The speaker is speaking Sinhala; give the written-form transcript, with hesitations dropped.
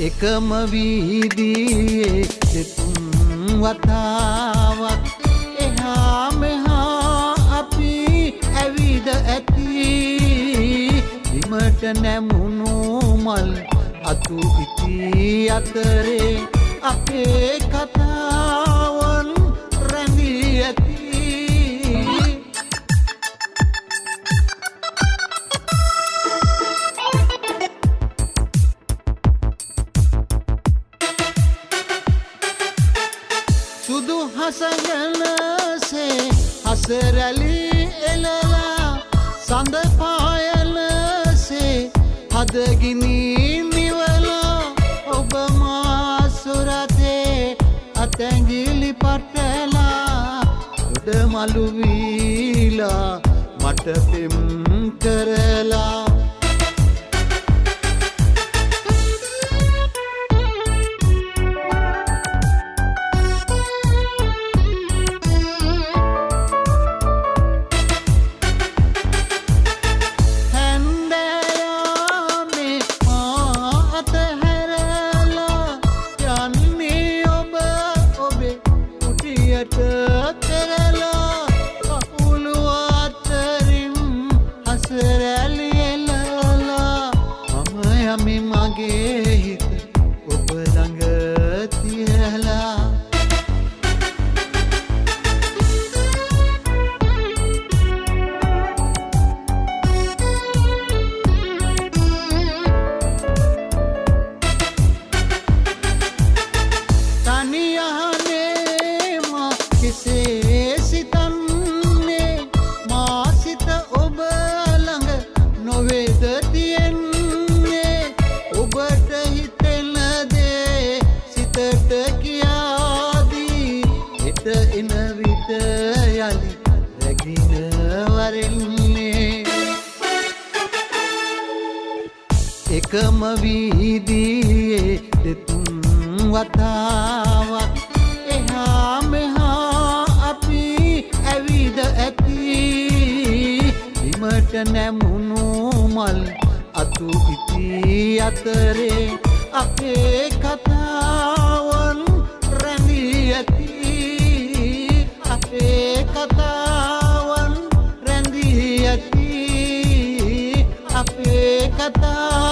එකම වීදියේ දෙතුන් වතාවක් එහා මෙහා අපි ඇවිද ඇති බිමට නැමුණු මල් අතු ඉති අතරේ අපේ කතාවන් රැඳී ඇති සුදු හසගනසේ හසරැලි එලලා සඳ පායලසේ හදගිනි නිවලා ඔබ මා සුරතේ අතැඟිලි පටලා උඩ මලු වීලා මට පෙම් කරලා මගේ හිත ඔබ ළඟ තියලා තනියහනේ මා කෙසේ සිතන්නේ මා සිත ඔබ ළඟ නොවේද තියෙන්නේ ඔබට හිතෙන දේ සිතට කියාදී හිත එන විට යලි රැගින වරෙන්නේ එකම වීදියේ දෙතුන් වතාවක් එහා මෙහා අපි ඇවිද ඇති බිමට නැමුණු මල් අතු ඉති අතරේ අපේ කතාවන් රැඳී ඇති අපේ කතාවන් රැඳී ඇති අපේ කතාවන්